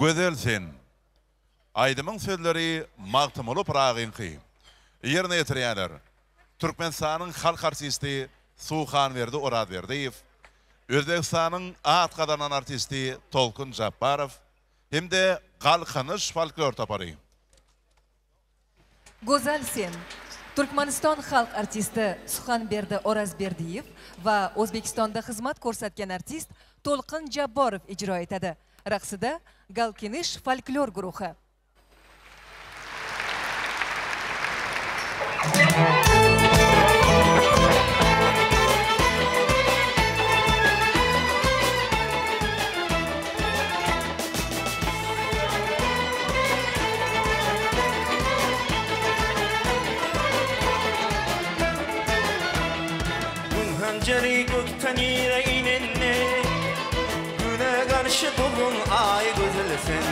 Gözel sen. Aydımın sözleri maqtımılı prağınqi. Yerine yetirýärler. Türkmenistanyň halk artisti Suğanverdi Oradverdiýew, Özbekistanyň at gadanan artisti Tolkun Jabbarow, hemde galqanyş folklor topary. Gözel sen. Türkmeniston halk artisti Suğanverdi Orazberdiyev va O'zbekistonda xizmat ko'rsatgan artist Tolkun Jabbarow ijro etadi. Raqsida Galkinish folklor guruhi. Hancari gökten yüreğinenne güne karşı bulun ay güzelsin.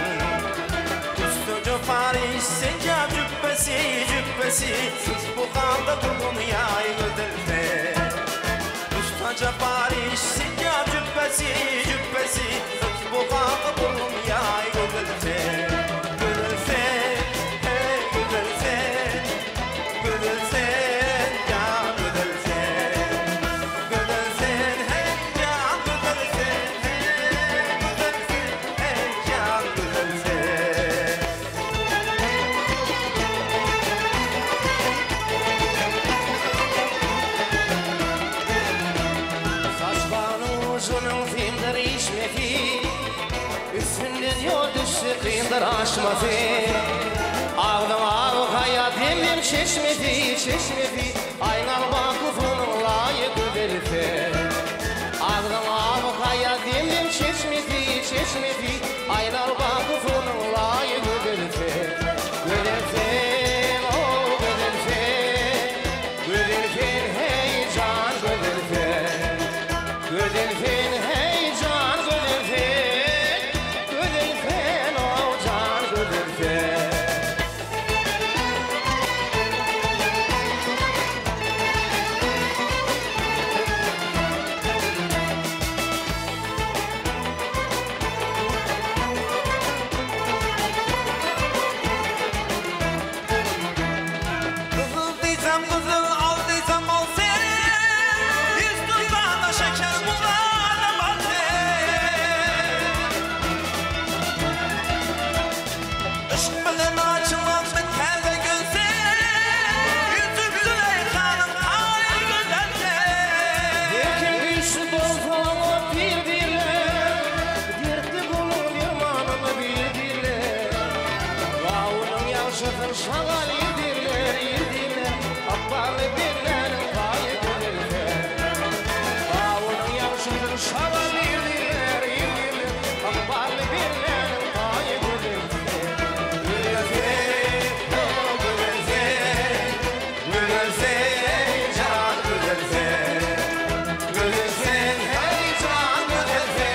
Üstüce Paris sencap cübbesi cübbesi siz bu kalda bulun ay güzelsin. Üstüce Paris sencap cübbesi cübbesi siz bu kalda bulun ay güzelsin. Güzelsin hey güzelsin güzelsin ya güzelsin. Kıyındır aşmadı Ağdım ağım hayat emim çeşmedi çeşmedi Aynar vakıfının layıkı derife Ağdım ağım hayat emim çeşmedi çeşmedi Aynar vakıfının layıkı derife Göderfen o göderfen Göderfen hey can göderfen Göderfen hey can göderfen Şagal yedirler, yedirler, akbarlı birlerin payı güdürler. Bağının yavşıdır şagal yedirler, yedirler, akbarlı birlerin payı güdürler. Güdürler, güdürler, güdürler, can güdürler. Güdürler, hey can güdürler,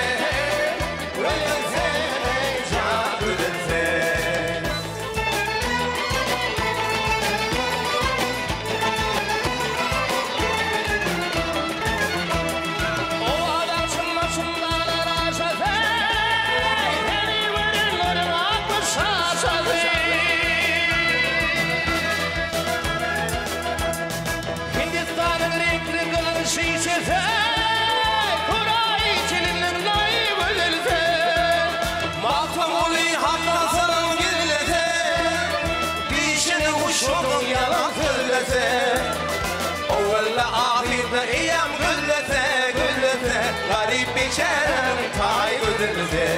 güdürler, hey can güdürler. Eyyam güllete, güllete, garip biçerem tay güllete.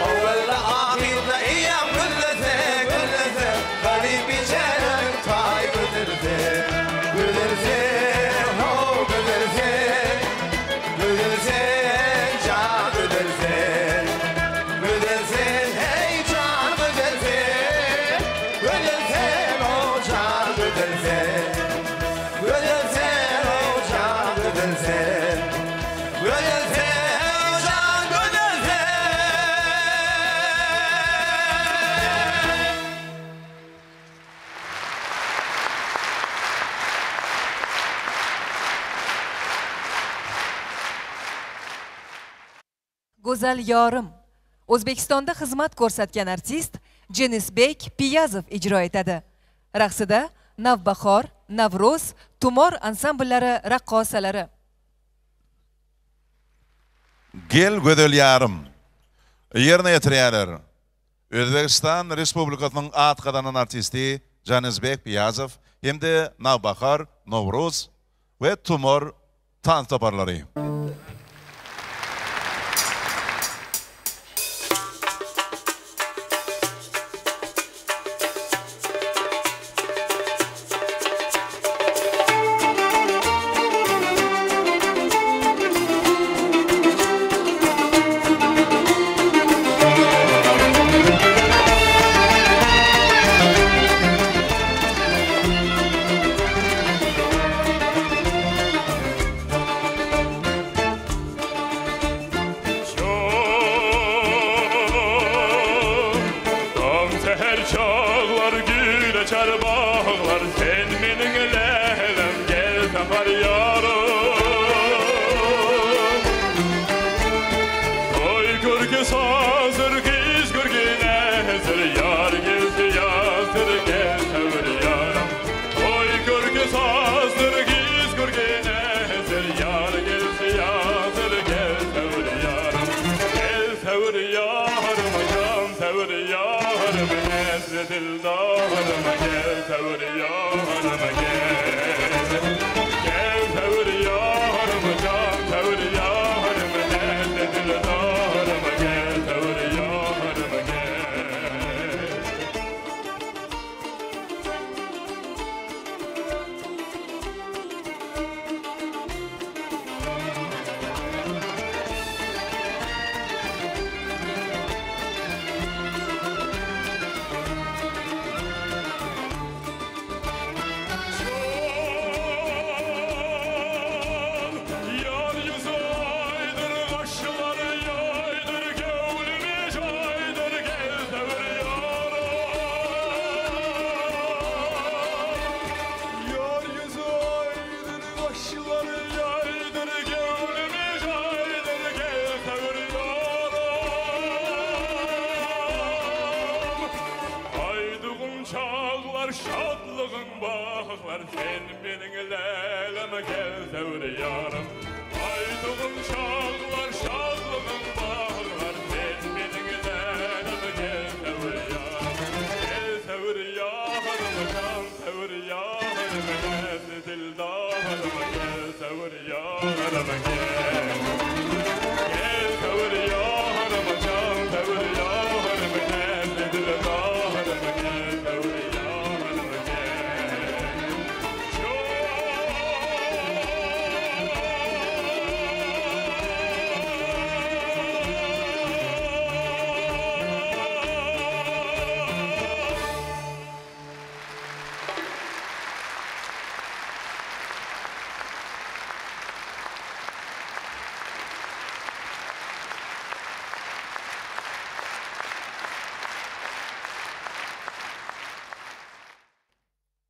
Ovvela ahirde eyyam güllete, güllete, garip biçerem tay güllete. Güllete, ho güllete, güllete, can güllete. Güllete, hey can güllete, güllete, ho can güllete. Güllete. Go'zal yorim, O'zbekistonda xizmat ko'rsatgan artist Özbek Piyazov ijro etadi. Raqsida Navbahor, Navro'z, Tumor ansambllari raqqosalari. Gel gödel yarım. Yerine yetirýärler. Özbekistan Respublikasynyň atqadanan artisti Özbek Piyazov hemde Navbahor, Navro'z we Tumor tans toparlary.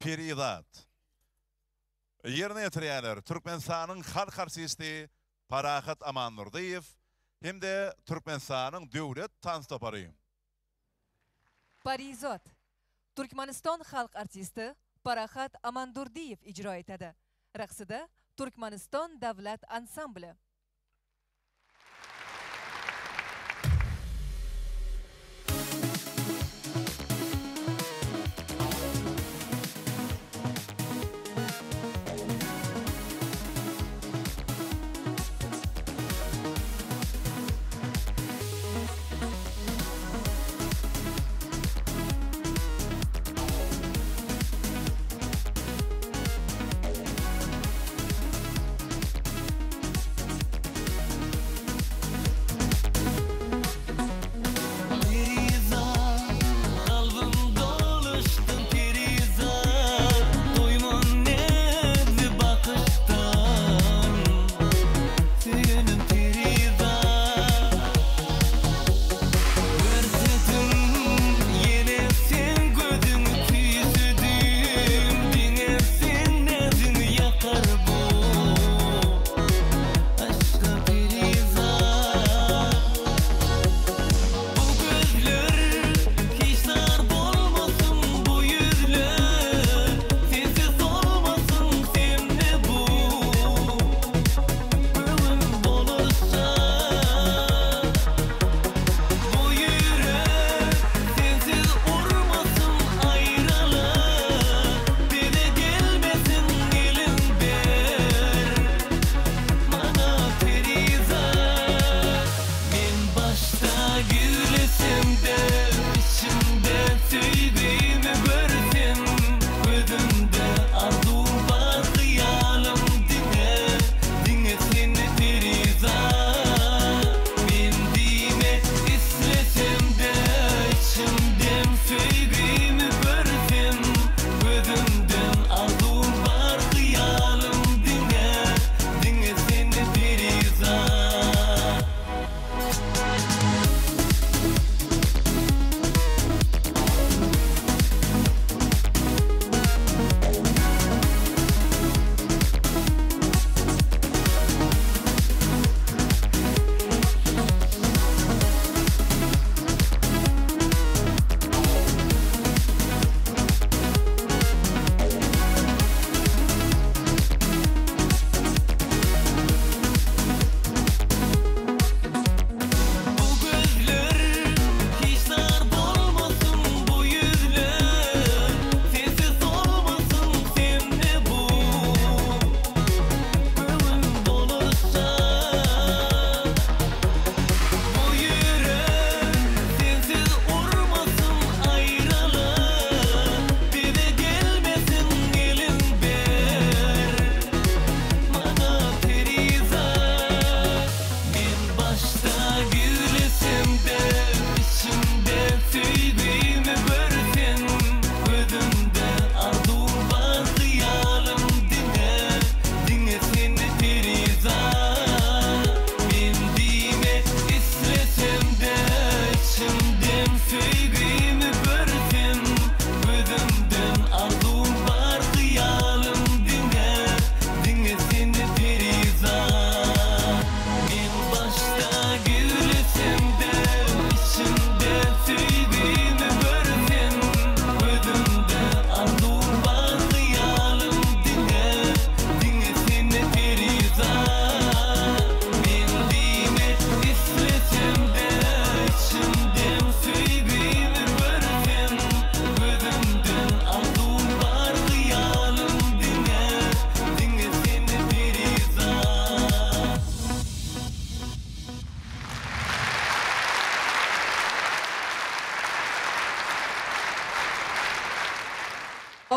Peridat. Yerine yetirýärler Türkmenistanyň halk artisti Parahat Amannurdiýew hemde Türkmenistanyň döwlet tans topary. Parizot. Türkmeniston halk artisti Parahat Amannurdiýew ijro etadi. Raqsida Türkmeniston davlat ansambli.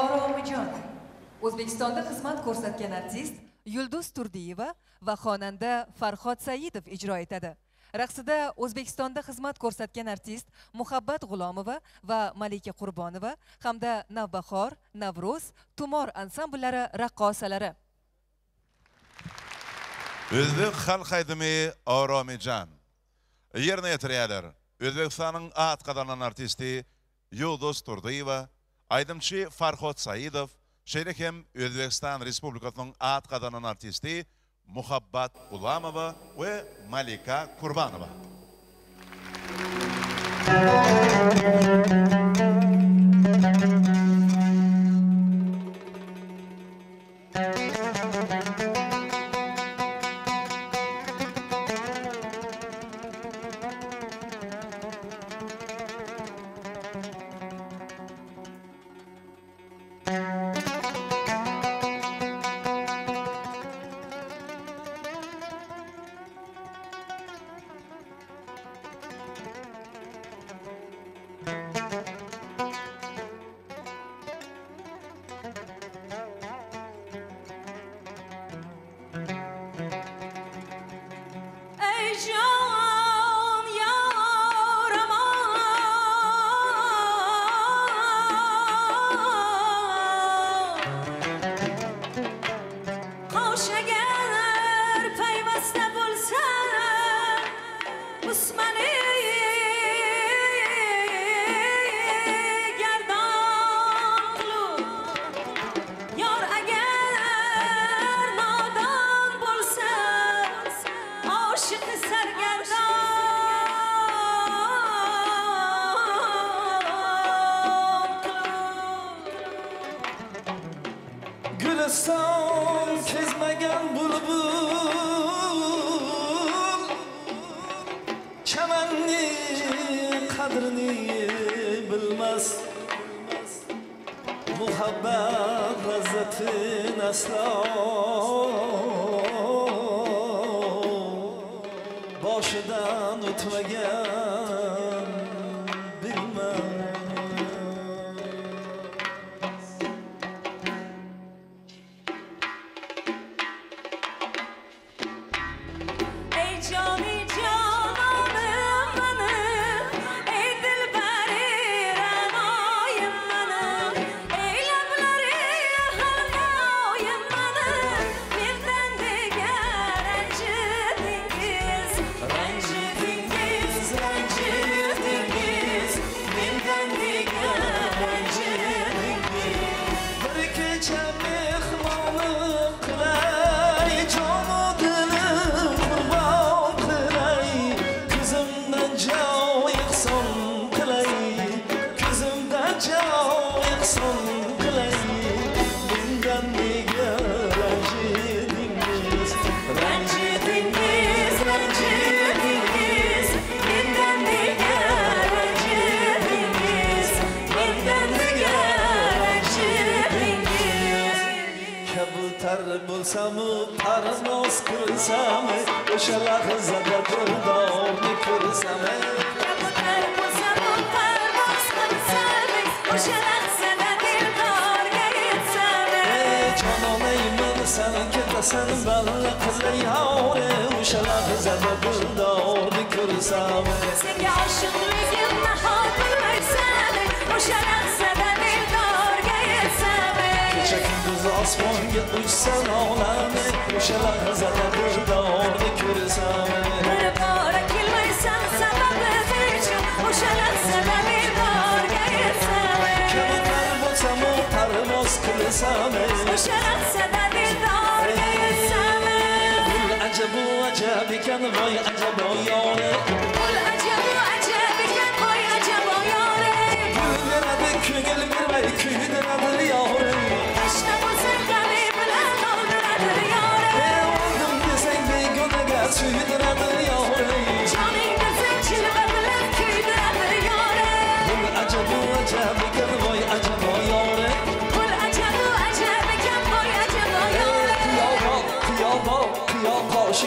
Oromijon. O'zbekistonda xizmat ko'rsatgan artist Yulduz Turdiyeva va xonanda Farhod Saidov ijro etadi. Raqsida O'zbekistonda xizmat ko'rsatgan artist Muhabbat G'ulomova va Malika Qurbonova hamda Navbahor, Navro'z, Tumor ansambllari raqqosalari. Özbek xalq haydimi Oromijon. Yerine yetirýärler. Özbekistanyň at qadanan artisti Yulduz Turdiyeva, aydymçy Farhod Saidov, şeýle hem Özbekistan Respublikasynyň at qadanan artisti Muhabbat G'ulomova we Malika Qurbonova.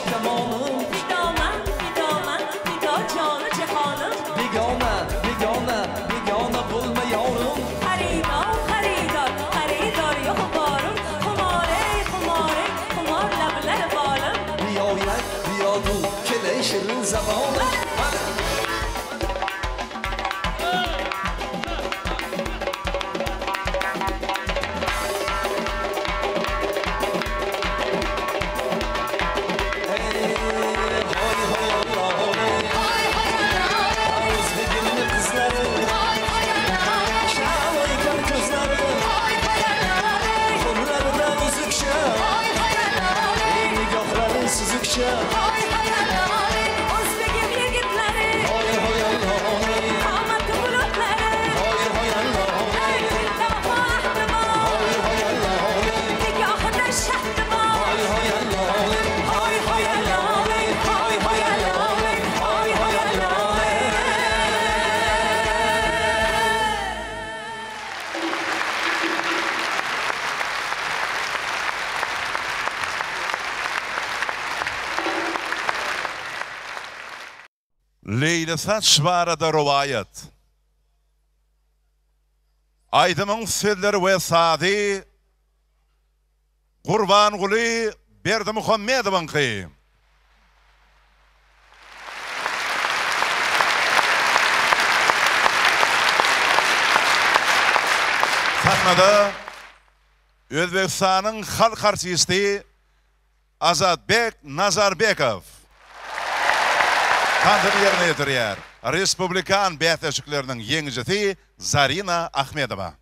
Come on, Leylisa şvarada rivayet. Aydımın sözleri ve sadi Kurban Guli Berdi Muhammedov'un ki. Sahnada Özbekistan'ın halk artisti Azatbek Nazarbekov. Kandını yerine getiriyor. Respublikan bəhtäşiklərinin yengicisi Zarina Ahmedova.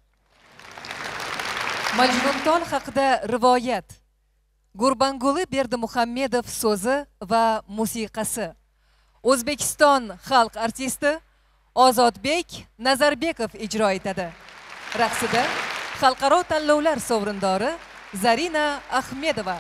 Majnunton haqida rivoyat. Gurbanguli Berdimuhammedov so'zi va musiqasi. O'zbekiston xalq artisti Ozodbek Nazarbekov ijro etadi. Raqsida xalqaro tanlovlar sovrindori Zarina Ahmedova.